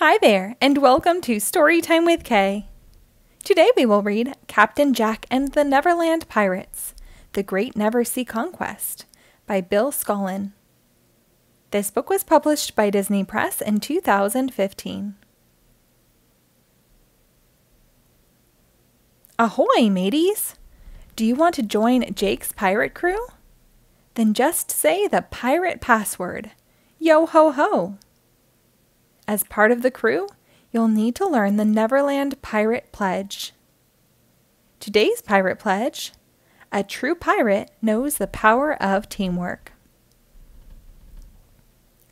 Hi there, and welcome to Storytime with Kay. Today we will read Captain Jack and the Neverland Pirates, The Great Never Sea Conquest by Bill Scullin. This book was published by Disney Press in 2015. Ahoy, mateys! Do you want to join Jake's pirate crew? Then just say the pirate password, yo-ho-ho. As part of the crew, you'll need to learn the Neverland Pirate Pledge. Today's Pirate Pledge: a true pirate knows the power of teamwork.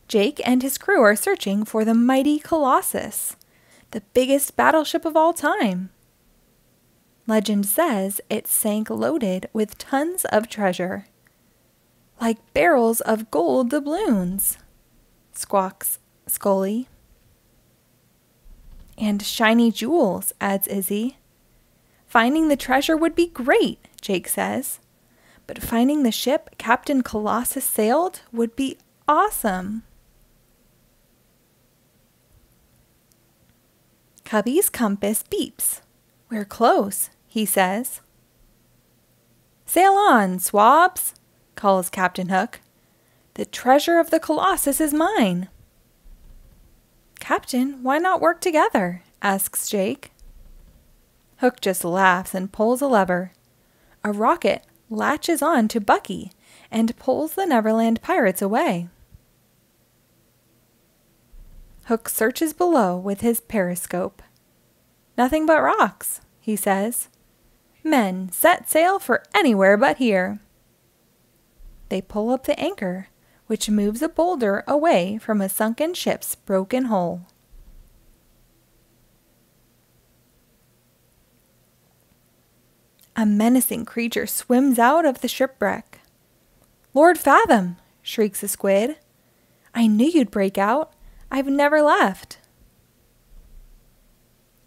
Jake and his crew are searching for the mighty Colossus, the biggest battleship of all time. Legend says it sank loaded with tons of treasure. Like barrels of gold doubloons, squawks Scully. And shiny jewels, adds Izzy. Finding the treasure would be great, Jake says. But finding the ship Captain Colossus sailed would be awesome. Cubby's compass beeps. We're close, he says. Sail on, swabs, calls Captain Hook. The treasure of the Colossus is mine. Captain, why not work together? Asks Jake. Hook just laughs and pulls a lever. A rocket latches on to Bucky and pulls the Neverland pirates away. Hook searches below with his periscope. Nothing but rocks, he says. Men, set sail for anywhere but here. They pull up the anchor, which moves a boulder away from a sunken ship's broken hull. A menacing creature swims out of the shipwreck. Lord Fathom, shrieks a squid. I knew you'd break out. I've never left.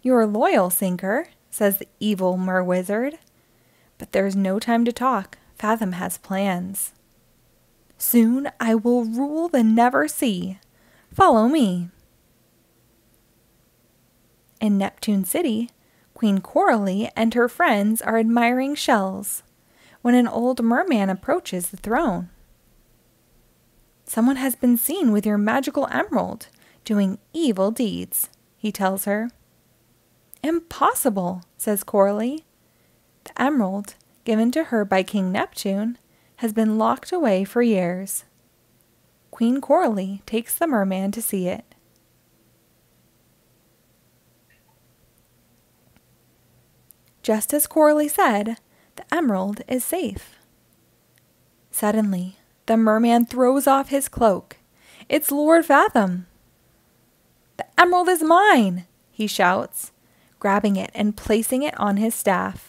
You're loyal, Sinker, says the evil mer-wizard. But there's no time to talk. Fathom has plans. Soon I will rule the Never Sea. Follow me. In Neptune City, Queen Coralie and her friends are admiring shells when an old merman approaches the throne. Someone has been seen with your magical emerald, doing evil deeds, he tells her. Impossible, says Coralie. The emerald, given to her by King Neptune, has been locked away for years. Queen Coralie takes the merman to see it. Just as Coralie said, the emerald is safe. Suddenly, the merman throws off his cloak. It's Lord Fathom. The emerald is mine, he shouts, grabbing it and placing it on his staff.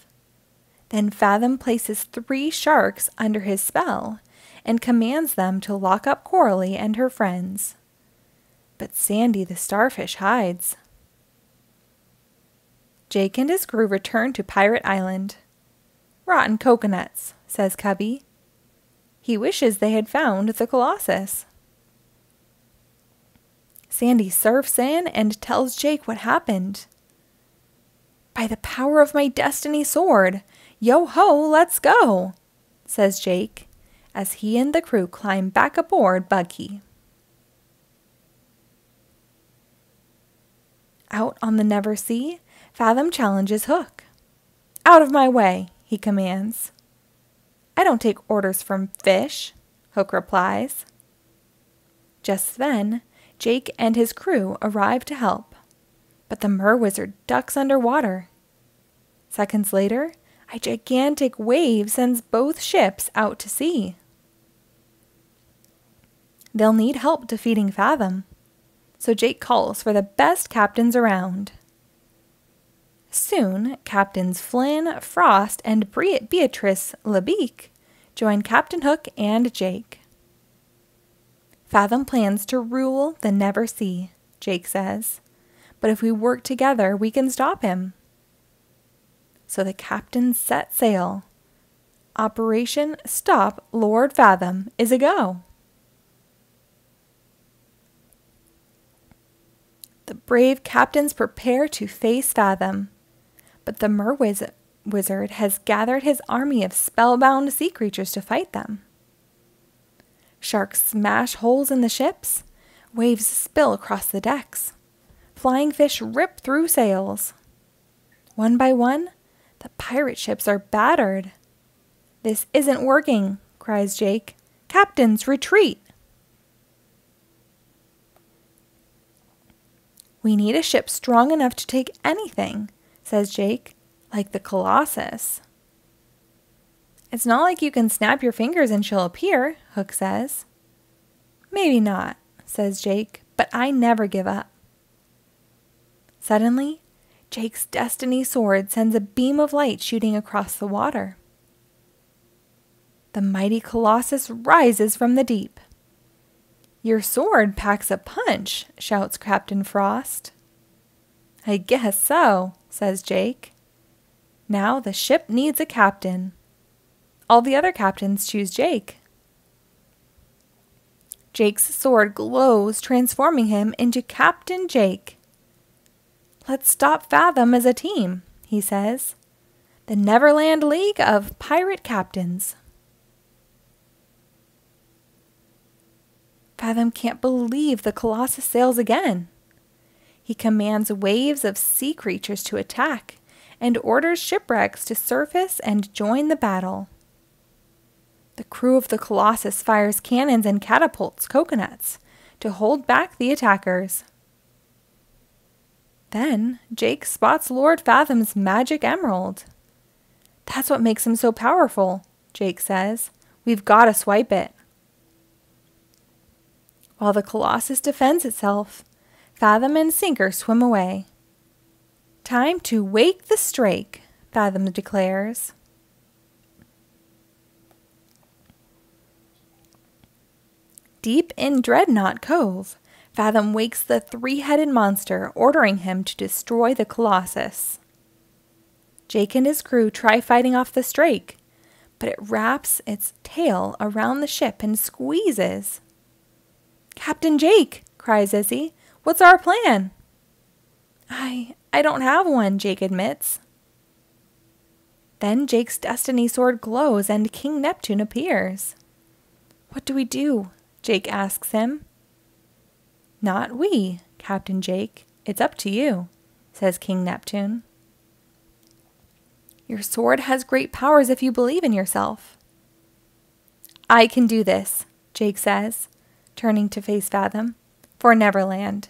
Then Fathom places 3 sharks under his spell and commands them to lock up Coralie and her friends. But Sandy the starfish hides. Jake and his crew return to Pirate Island. Rotten coconuts, says Cubby. He wishes they had found the Colossus. Sandy surfs in and tells Jake what happened. By the power of my destiny sword, yo-ho, let's go, says Jake, as he and the crew climb back aboard Bucky. Out on the Never Sea, Fathom challenges Hook. Out of my way, he commands. I don't take orders from fish, Hook replies. Just then, Jake and his crew arrive to help, but the mer-wizard ducks underwater. Seconds later, a gigantic wave sends both ships out to sea. They'll need help defeating Fathom, so Jake calls for the best captains around. Soon, Captains Flynn, Frost, and Beatrice Lebeek join Captain Hook and Jake. Fathom plans to rule the Never Sea, Jake says, but if we work together, we can stop him. So the captains set sail. Operation Stop Lord Fathom is a go. The brave captains prepare to face Fathom, but the Mer-Wizard has gathered his army of spellbound sea creatures to fight them. Sharks smash holes in the ships, waves spill across the decks, flying fish rip through sails. One by one, the pirate ships are battered. "This isn't working," cries Jake. "Captains, retreat!" "We need a ship strong enough to take anything," says Jake, "like the Colossus." "It's not like you can snap your fingers and she'll appear," Hook says. "Maybe not," says Jake, "but I never give up." Suddenly, Jake's destiny sword sends a beam of light shooting across the water. The mighty Colossus rises from the deep. "Your sword packs a punch," shouts Captain Frost. "I guess so," says Jake. Now the ship needs a captain. All the other captains choose Jake. Jake's sword glows, transforming him into Captain Jake. "Let's stop Fathom as a team," he says. "The Neverland League of Pirate Captains." Fathom can't believe the Colossus sails again. He commands waves of sea creatures to attack and orders shipwrecks to surface and join the battle. The crew of the Colossus fires cannons and catapults coconuts to hold back the attackers. Then Jake spots Lord Fathom's magic emerald. "That's what makes him so powerful," Jake says. "We've got to swipe it." While the Colossus defends itself, Fathom and Sinker swim away. "Time to wake the Strake," Fathom declares. Deep in Dreadnought Cove, Fathom wakes the three-headed monster, ordering him to destroy the Colossus. Jake and his crew try fighting off the Strake, but it wraps its tail around the ship and squeezes. "Captain Jake," cries Izzy, "what's our plan?" I don't have one," Jake admits. Then Jake's destiny sword glows and King Neptune appears. "What do we do?" Jake asks him. "Not we, Captain Jake. It's up to you," says King Neptune. "Your sword has great powers if you believe in yourself." "I can do this," Jake says, turning to face Fathom, "for Neverland."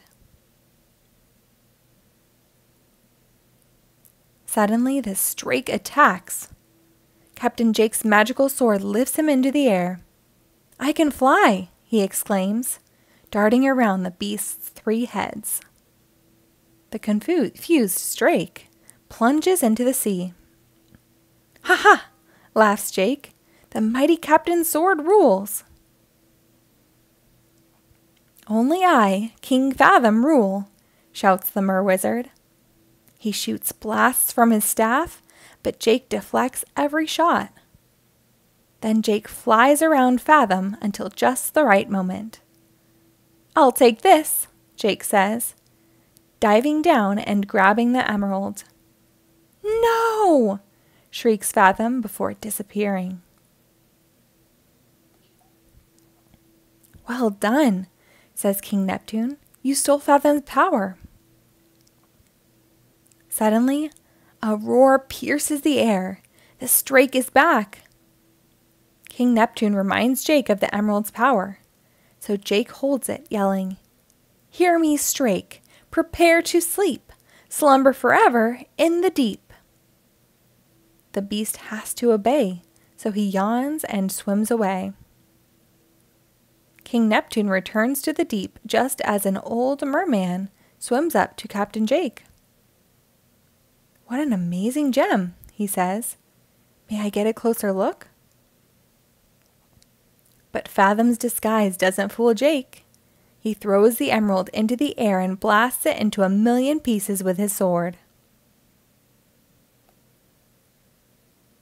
Suddenly, the Strake attacks. Captain Jake's magical sword lifts him into the air. "I can fly!" he exclaims, darting around the beast's three heads. The confused Strake plunges into the sea. "Ha ha!" laughs Jake. "The mighty captain's sword rules." "Only I, King Fathom, rule," shouts the Mer-Wizard. He shoots blasts from his staff, but Jake deflects every shot. Then Jake flies around Fathom until just the right moment. "I'll take this," Jake says, diving down and grabbing the emerald. "No!" shrieks Fathom before disappearing. "Well done," says King Neptune. "You stole Fathom's power." Suddenly, a roar pierces the air. The Strake is back. King Neptune reminds Jake of the emerald's power, so Jake holds it, yelling, "Hear me, Strake, prepare to sleep, slumber forever in the deep." The beast has to obey, so he yawns and swims away. King Neptune returns to the deep just as an old merman swims up to Captain Jake. "What an amazing gem," he says. "May I get a closer look?" But Fathom's disguise doesn't fool Jake. He throws the emerald into the air and blasts it into a million pieces with his sword.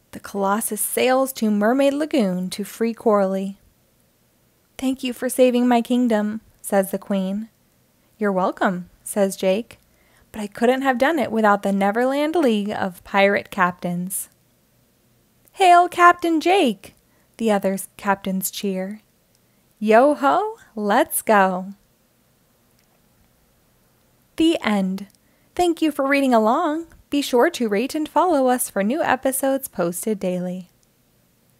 The Colossus sails to Mermaid Lagoon to free Coralie. "Thank you for saving my kingdom," says the queen. "You're welcome," says Jake, but I couldn't have done it without the Neverland League of Pirate Captains. Hail Captain Jake! The other captains cheer. Yo-ho, let's go! The end. Thank you for reading along. Be sure to rate and follow us for new episodes posted daily.